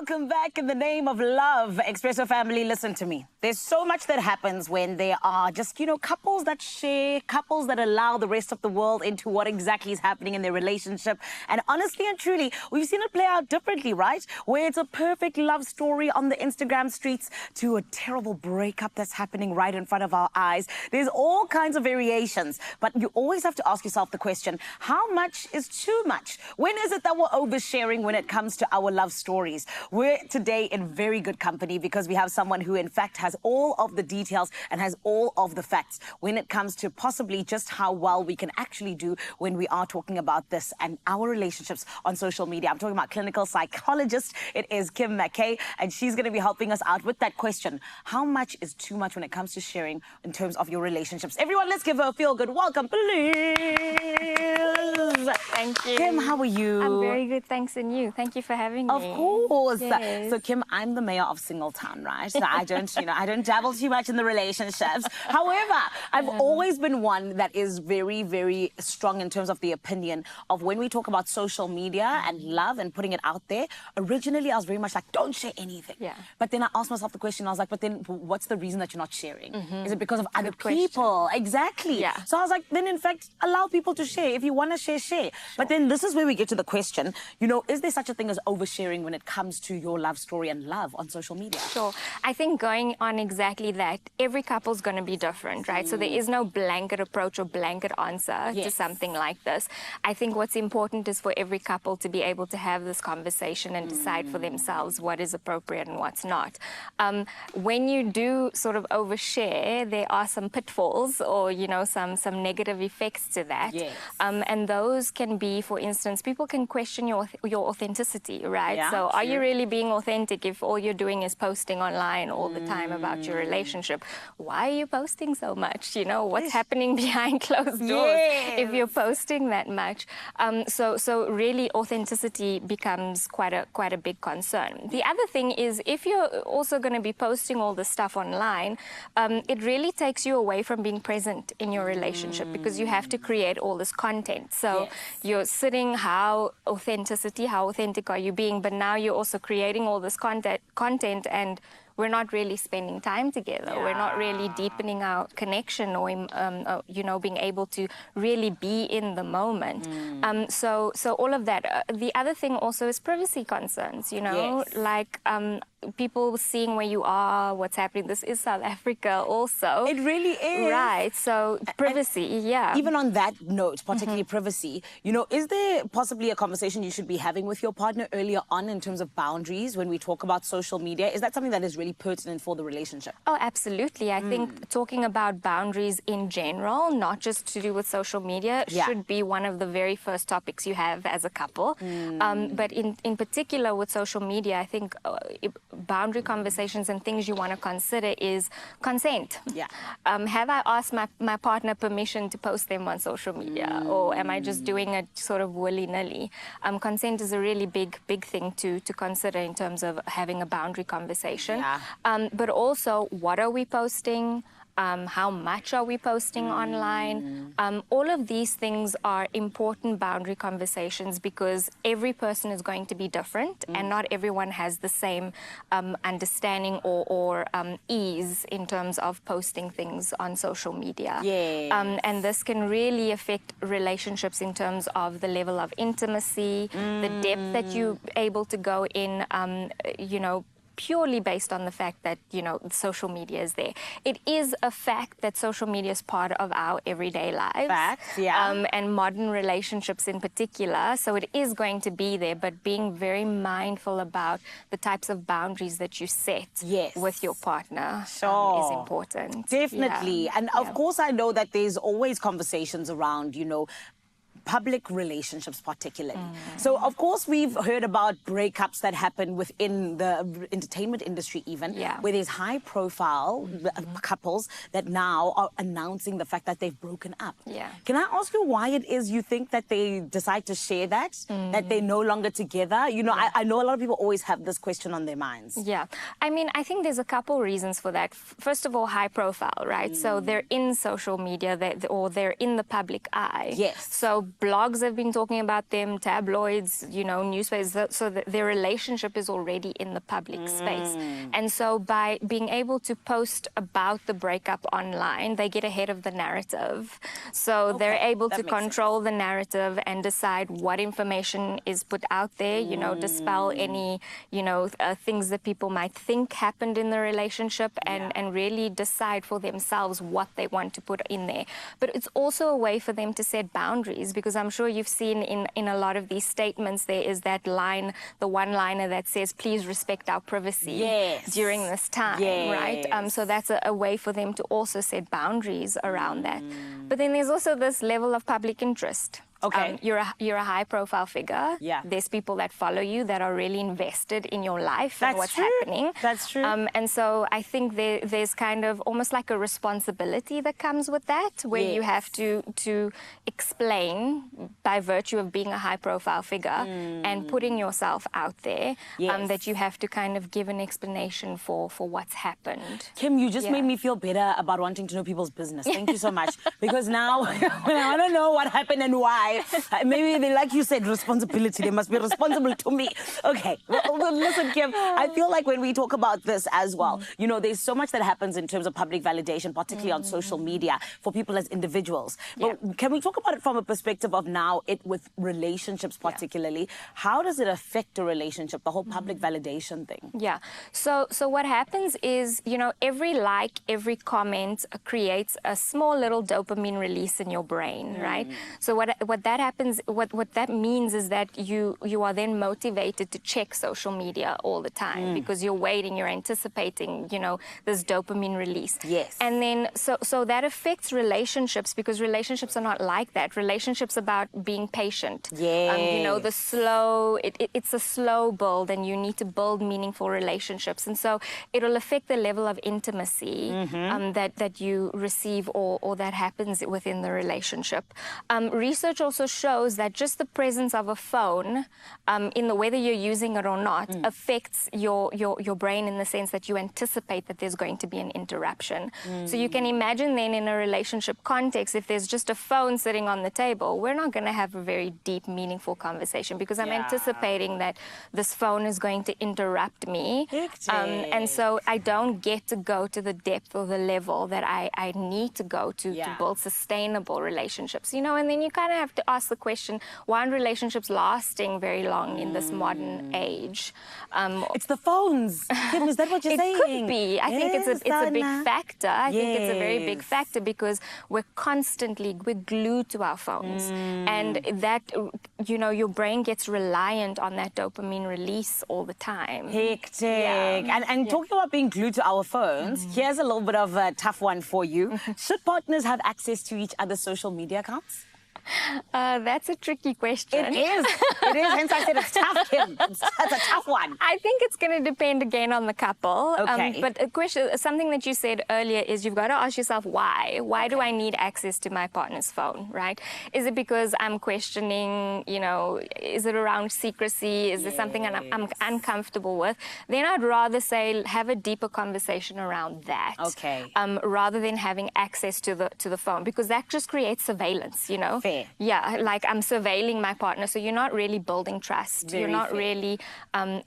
welcome back in the name of love. Expresso family, listen to me. There's so much that happens when there are just, couples that share, couples that allow the rest of the world into what exactly is happening in their relationship. And honestly and truly, we've seen it play out differently, right? Where it's a perfect love story on the Instagram streets to a terrible breakup that's happening right in front of our eyes. There's all kinds of variations, but you always have to ask yourself the question, how much is too much? When is it that we're oversharing when it comes to our love stories? We're today in very good company because we have someone who in fact has all of the details and has all of the facts when it comes to possibly just how well we can actually do when we are talking about this and our relationships on social media. I'm talking about clinical psychologist. It is Kim McKay, and she's going to be helping us out with that question. How much is too much when it comes to sharing in terms of your relationships? Everyone, let's give her a feel-good welcome, please. Thank you. Kim, how are you? I'm very good, thanks, and you. Thank you for having me. Of course. Yes. So, Kim, I'm the mayor of Singletown, right? So I don't, I don't dabble too much in the relationships. However, I've always been one that is very, very strong in terms of the opinion of when we talk about social media and love and putting it out there. Originally, I was very much like, don't share anything. Yeah. But then I asked myself the question, I was like, but then what's the reason that you're not sharing? Is it because of other Good people? Exactly. Yeah. So I was like, then in fact, allow people to share. If you want to share, share. But then this is where we get to the question, is there such a thing as oversharing when it comes to your love story and love on social media? Sure. I think going on exactly that, every couple's going to be different, right? So there is no blanket approach or blanket answer to something like this. I think what's important is for every couple to be able to have this conversation and decide for themselves what is appropriate and what's not. When you do sort of overshare, there are some pitfalls or, some negative effects to that. Yes. And those can be, for instance, people can question your authenticity, right? Yeah, so are you true. really being authentic if all you're doing is posting online all the time about your relationship? Why are you posting so much? What's happening behind closed doors if you're posting that much? So really authenticity becomes quite a big concern. The other thing is if you're also going to be posting all this stuff online, it really takes you away from being present in your relationship because you have to create all this content. So you're sitting, how authentic are you being? But now you're also creating all this content and we're not really spending time together. Yeah. We're not really deepening our connection or, being able to really be in the moment. So all of that. The other thing also is privacy concerns, like people seeing where you are, what's happening. This is South Africa also. It really is. Right. So privacy, Even on that note, particularly privacy, is there possibly a conversation you should be having with your partner earlier on in terms of boundaries when we talk about social media? Is that something that is really pertinent for the relationship? Oh, absolutely. I think talking about boundaries in general, not just to do with social media, should be one of the very first topics you have as a couple. But in particular with social media, I think boundary conversations and things you want to consider is consent. Yeah. Have I asked my partner permission to post them on social media, or am I just doing it sort of willy-nilly? Consent is a really big thing to consider in terms of having a boundary conversation. Yeah. But also, what are we posting? How much are we posting online? All of these things are important boundary conversations because every person is going to be different and not everyone has the same understanding or ease in terms of posting things on social media. Yes. And this can really affect relationships in terms of the level of intimacy, the depth that you're able to go in, purely based on the fact that, social media is there. It is a fact that social media is part of our everyday lives. Facts, yeah. And modern relationships in particular. So it is going to be there, but being very mindful about the types of boundaries that you set with your partner is important. Definitely. And of course, I know that there's always conversations around, public relationships particularly. So, of course, we've heard about breakups that happen within the entertainment industry even, where there's high-profile couples that now are announcing the fact that they've broken up. Can I ask you why it is you think that they decide to share that, that they're no longer together? I know a lot of people always have this question on their minds. Yeah. I mean, I think there's a couple reasons for that. First of all, high profile, right? So they're in social media or they're in the public eye. Yes. So blogs have been talking about them, tabloids, newspapers, so that their relationship is already in the public space. And so by being able to post about the breakup online, they get ahead of the narrative. So they're able to control the narrative and decide what information is put out there, dispel any, things that people might think happened in the relationship, and really decide for themselves what they want to put in there. But it's also a way for them to set boundaries, because I'm sure you've seen in a lot of these statements there is that line, the one-liner that says, please respect our privacy during this time, right? So that's a way for them to also set boundaries around that. But then there's also this level of public interest. Okay. You're a high-profile figure. Yeah. There's people that follow you that are really invested in your life and what's happening. That's true. And so I think there's kind of almost like a responsibility that comes with that, where you have to explain by virtue of being a high-profile figure and putting yourself out there, that you have to kind of give an explanation for what's happened. Kim, you just made me feel better about wanting to know people's business. Thank you so much. Because now when I want to know what happened and why, maybe they, like you said, responsibility. They must be responsible to me. Okay. Well, listen, Kim, I feel like when we talk about this as well, there's so much that happens in terms of public validation, particularly on social media for people as individuals. But can we talk about it from a perspective of now with relationships particularly? How does it affect a relationship, the whole public validation thing? Yeah. So what happens is, every like, every comment creates a small little dopamine release in your brain, right? So what that means is that you are then motivated to check social media all the time, because you're waiting, you're anticipating, this dopamine release. Yes. And then so that affects relationships, because relationships are not like that. Relationships about being patient. Yeah. The slow, it's a slow build, and you need to build meaningful relationships. And so it'll affect the level of intimacy that you receive or that happens within the relationship. Research also shows that just the presence of a phone, in the whether you're using it or not, affects your brain in the sense that you anticipate that there's going to be an interruption. So you can imagine then in a relationship context, if there's just a phone sitting on the table, we're not going to have a very deep, meaningful conversation, because I'm anticipating that this phone is going to interrupt me. And so I don't get to go to the depth or the level that I need to go to build sustainable relationships, and then you kind of have to ask the question, why aren't relationships lasting very long in this modern age? It's the phones. Kim, is that what you're saying? It could be. I think it's a big factor. I think it's a very big factor, because we're glued to our phones. And that, your brain gets reliant on that dopamine release all the time. Hectic. And talking about being glued to our phones, here's a little bit of a tough one for you. Should partners have access to each other's social media accounts? That's a tricky question. It is. It is. Hence I said it's tough, Kim. That's a tough one. I think it's going to depend again on the couple. Okay. But a question, something that you said earlier is you've got to ask yourself why. Why do I need access to my partner's phone, right? Is it because I'm questioning, is it around secrecy? Is there something I'm uncomfortable with? Then I'd rather say have a deeper conversation around that. Okay. Rather than having access to the phone, because that just creates surveillance, Fair. Yeah, like I'm surveilling my partner, so you're not really building trust. You're not really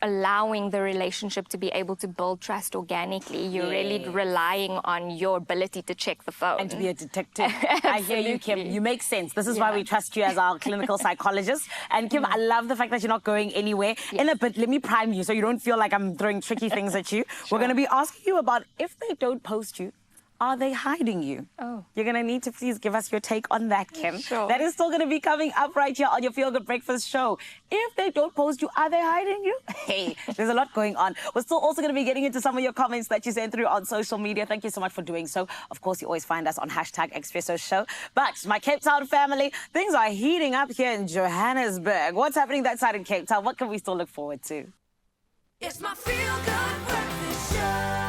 allowing the relationship to be able to build trust organically. You're really relying on your ability to check the phone. And to be a detective. I hear you, Kim. You make sense. This is why we trust you as our clinical psychologist. And Kim, I love the fact that you're not going anywhere. In a bit, let me prime you so you don't feel like I'm throwing tricky things at you. We're going to be asking you about if they don't post you, are they hiding you? You're going to need to please give us your take on that, Kim. That is still going to be coming up right here on your Feel Good Breakfast show. If they don't post you, are they hiding you? Hey, there's a lot going on. We're still also going to be getting into some of your comments that you sent through on social media. Thank you so much for doing so. Of course, you always find us on #Expresso Show. But my Cape Town family, things are heating up here in Johannesburg. What's happening that side in Cape Town? What can we still look forward to? It's my Feel Good Breakfast Show.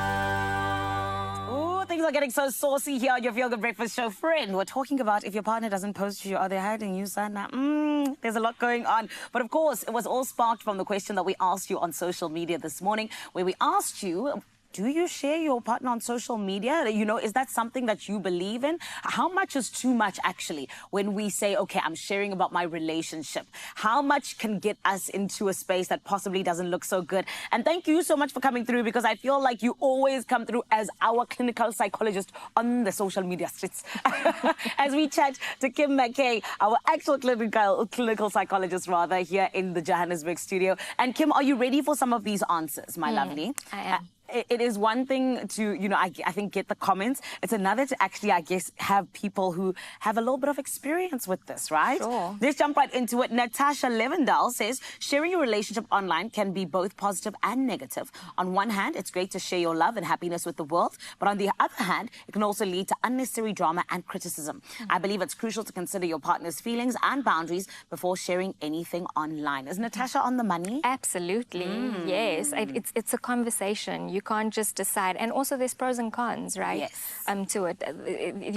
Things are getting so saucy here on your Feel Good Breakfast Show. Friend, we're talking about if your partner doesn't post you, are they hiding you, Sana? There's a lot going on. But of course, it was all sparked from the question that we asked you on social media this morning, where we asked you, do you share your partner on social media? You know, is that something that you believe in? How much is too much, actually, when we say, okay, I'm sharing about my relationship? How much can get us into a space that possibly doesn't look so good? And thank you so much for coming through, because I feel like you always come through as our clinical psychologist on the social media streets. As we chat to Kim McKay, our actual clinical psychologist, rather, here in the Johannesburg studio. And Kim, are you ready for some of these answers, my lovely? I am. It is one thing to, you know, I think get the comments. It's another to actually, I guess, have people who have a little bit of experience with this, right? Sure. Let's jump right into it. Natasha Levendal says, sharing your relationship online can be both positive and negative. On one hand, it's great to share your love and happiness with the world. But on the other hand, it can also lead to unnecessary drama and criticism. I believe it's crucial to consider your partner's feelings and boundaries before sharing anything online. Is Natasha on the money? Absolutely, yes. It's a conversation. You can't just decide. And also there's pros and cons, right? Yes. To it.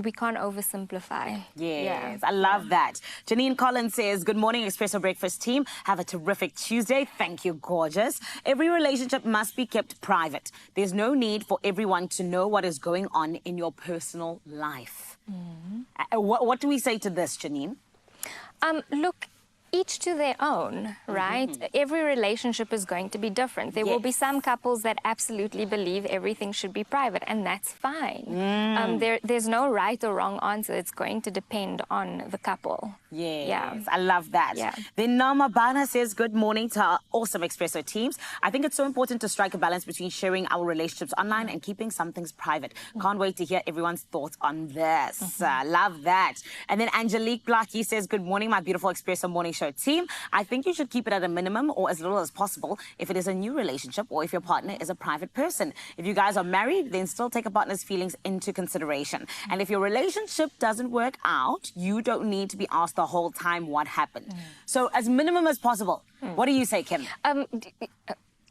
We can't oversimplify. Yes, Yeah. I love that. Janine Collins says, good morning, Expresso Breakfast team. Have a terrific Tuesday. Thank you, gorgeous. Every relationship must be kept private. There's no need for everyone to know what is going on in your personal life. What do we say to this, Janine? Look, each to their own, right? Every relationship is going to be different. There will be some couples that absolutely believe everything should be private, and that's fine. There's no right or wrong answer. It's going to depend on the couple. Yes, Yeah. I love that. Yeah. Then Nama Bana says, good morning to our awesome Expresso teams. I think it's so important to strike a balance between sharing our relationships online and keeping some things private. Can't wait to hear everyone's thoughts on this. Love that. And then Angelique Blackie says, good morning, my beautiful Expresso morning show team. I think you should keep it at a minimum or as little as possible if it is a new relationship or if your partner is a private person. If you guys are married, then still take a partner's feelings into consideration. And if your relationship doesn't work out, you don't need to be asked the whole time what happened. So as minimum as possible. What do you say, Kim?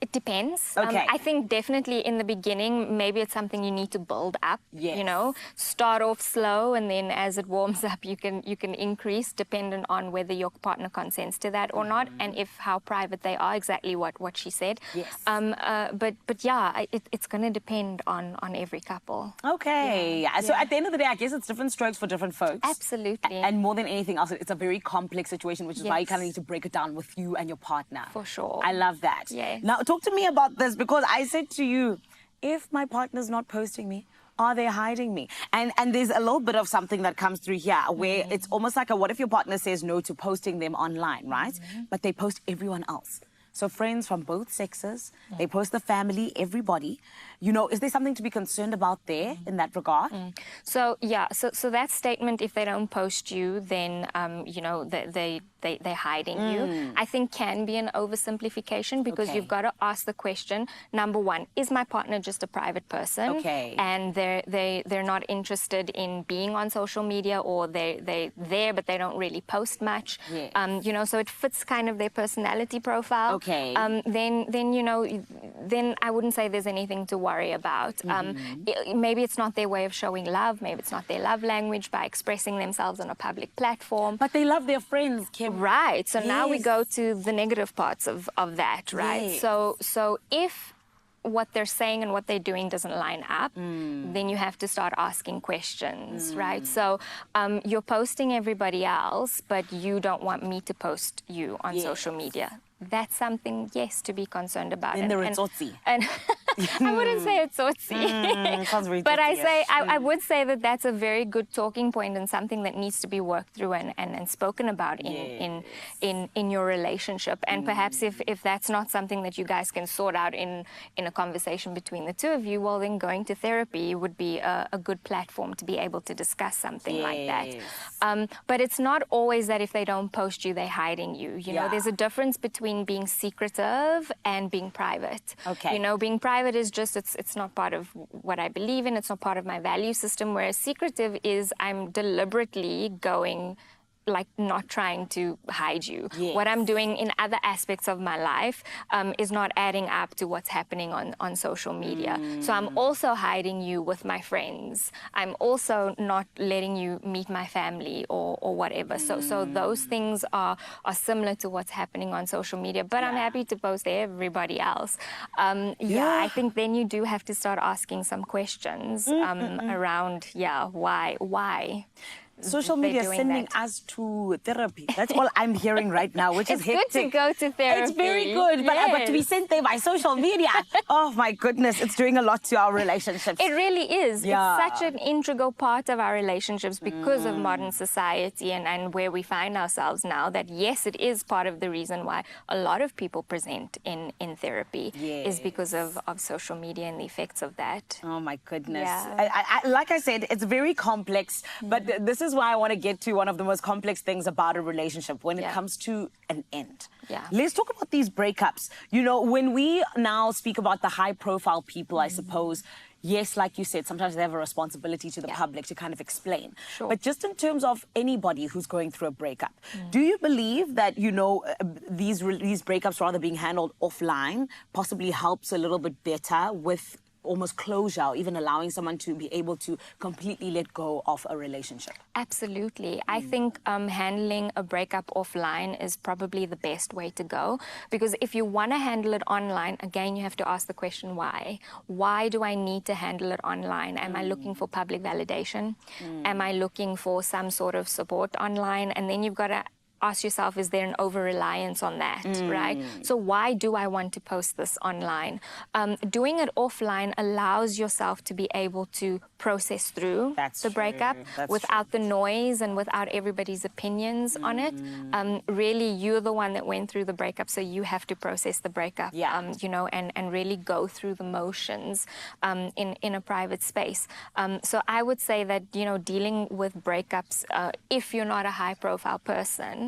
It depends. Okay. I think definitely in the beginning, maybe it's something you need to build up. Yes. You know, start off slow, and then as it warms up, you can increase, dependent on whether your partner consents to that or not, and if how private they are. Exactly what she said. Yes. But yeah, it's going to depend on every couple. Okay. So at the end of the day, I guess it's different strokes for different folks. Absolutely. And more than anything else, it's a very complex situation, which is why you Yes. kind of need to break it down with you and your partner. For sure. I love that. Yes. Now, talk to me about this, because I said to you, if my partner's not posting me, are they hiding me? And there's a little bit of something that comes through here where it's almost like what if your partner says no to posting them online, right? But they post everyone else. So friends from both sexes, they post the family, everybody. You know, is there something to be concerned about there in that regard? So yeah, so that statement, if they don't post you, then you know they're hiding you. I think can be an oversimplification, because Okay. you've got to ask the question. Number one, is my partner just a private person? Okay. And they're not interested in being on social media, or they're there but they don't really post much. Yes. You know, so it fits kind of their personality profile. Okay. Then you know, then I wouldn't say there's anything to worry about. Maybe it's not their way of showing love. Maybe it's not their love language by expressing themselves on a public platform. But they love their friends, Kim. Right. So now we Yes. go to the negative parts of that, right? Yes. So if what they're saying and what they're doing doesn't line up, then you have to start asking questions, right? So you're posting everybody else, but you don't want me to post you on Yes. social media. That's something, yes, to be concerned about. Then they're tsotsi. And I wouldn't say it's tsotsi. Sounds very But tsotsi-ish. I would say that that's a very good talking point and something that needs to be worked through and spoken about in your relationship. And perhaps if that's not something that you guys can sort out in a conversation between the two of you, well, then going to therapy would be a good platform to be able to discuss something like that. But it's not always that if they don't post you, they're hiding you. You know, there's a difference between being secretive and being private. Okay. You know, being private is just, it's not part of what I believe in, it's not part of my value system, whereas secretive is I'm deliberately going like not trying to hide you. Yes. What I'm doing in other aspects of my life is not adding up to what's happening on social media. So I'm also hiding you with my friends. I'm also not letting you meet my family or whatever. So those things are similar to what's happening on social media. But I'm happy to post everybody else. I think then you do have to start asking some questions around, why? Social media sending us to therapy. That's all I'm hearing right now, which is hectic. It's good to go to therapy. It's very good, but to be sent there by social media, oh my goodness, it's doing a lot to our relationships. It really is. Yeah. It's such an integral part of our relationships because of modern society and where we find ourselves now, that yes, it is part of the reason why a lot of people present in therapy is because of social media and the effects of that. Oh my goodness. Yeah. Like I said, it's very complex, but this is why I want to get to one of the most complex things about a relationship when it comes to an end. Yeah. Let's talk about these breakups. You know, when we now speak about the high profile people, I suppose, yes, like you said, sometimes they have a responsibility to the public to kind of explain. Sure. But just in terms of anybody who's going through a breakup, do you believe that, you know, these breakups rather being handled offline possibly helps a little bit better with almost closure, or even allowing someone to be able to completely let go of a relationship? Absolutely. I think handling a breakup offline is probably the best way to go, because if you want to handle it online, again, you have to ask the question, why? Why do I need to handle it online? Am I looking for public validation? Am I looking for some sort of support online? And then you've got to ask yourself, is there an over-reliance on that, right? So why do I want to post this online? Doing it offline allows yourself to be able to process through the breakup without the noise and without everybody's opinions on it. Really, you're the one that went through the breakup, so you have to process the breakup, you know, and really go through the motions in a private space. So I would say that, you know, dealing with breakups, if you're not a high-profile person,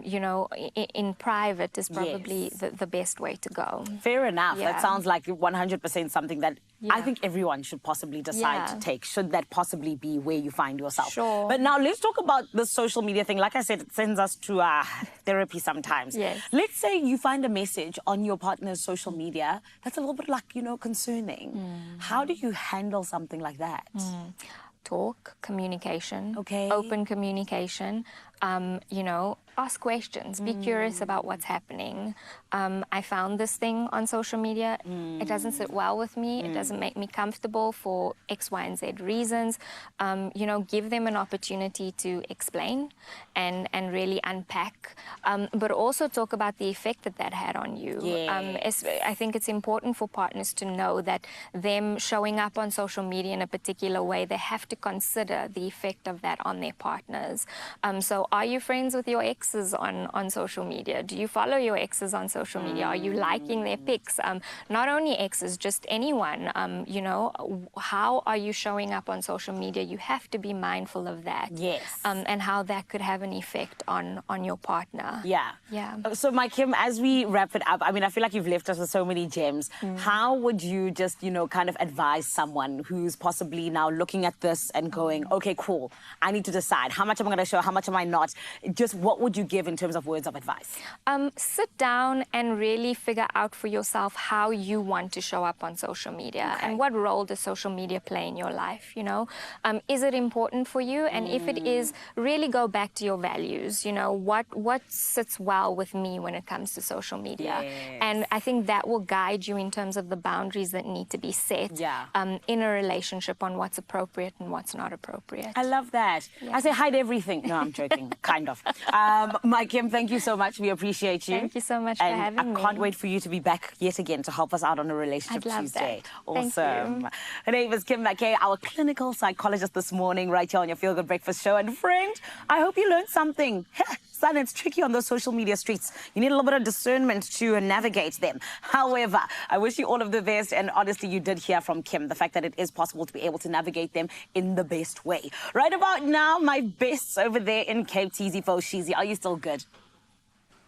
you know, in private is probably the best way to go. Fair enough. Yeah. That sounds like 100% something that I think everyone should possibly decide to take, should that possibly be where you find yourself. Sure. But now let's talk about the social media thing. Like I said, it sends us to therapy sometimes. Yes. Let's say you find a message on your partner's social media that's a little bit like, you know, concerning. How do you handle something like that? Talk, communication, Okay. open communication, you know, ask questions, be curious about what's happening. I found this thing on social media. It doesn't sit well with me. It doesn't make me comfortable for X, Y, and Z reasons. You know, give them an opportunity to explain and really unpack, but also talk about the effect that had on you. I think it's important for partners to know that them showing up on social media in a particular way, they have to consider the effect of that on their partners. So are you friends with your exes on social media? Do you follow your exes on social media? Are you liking their pics? Not only exes, just anyone. You know, how are you showing up on social media? You have to be mindful of that. Yes. And how that could have an effect on your partner. Yeah. So, my Kim, as we wrap it up, I mean, I feel like you've left us with so many gems. How would you just, you know, kind of advise someone who's possibly now looking at this and going, okay, cool, I need to decide how much am I going to show, how much am I not? Just what would you give in terms of words of advice? Sit down and really figure out for yourself how you want to show up on social media and what role does social media play in your life, you know? Is it important for you? And if it is, really go back to your values, you know, what sits well with me when it comes to social media. And I think that will guide you in terms of the boundaries that need to be set in a relationship on what's appropriate and what's not appropriate. I love that. I say hide everything. No, I'm joking, kind of. My Kim, thank you so much. We appreciate you. Thank you so much for having me. I can't wait for you to be back yet again to help us out on a Relationship I'd love Tuesday. that. Awesome. Thank you. Her name is Kim McKay, our clinical psychologist this morning, right here on your Feel Good Breakfast Show. And friend, I hope you learned something. Son, it's tricky on those social media streets. You need a little bit of discernment to navigate them. However, I wish you all of the best. And honestly, you did hear from Kim the fact that it is possible to be able to navigate them in the best way. Right about now, my bests over there in Cape TZ for Shizi. Are you still good?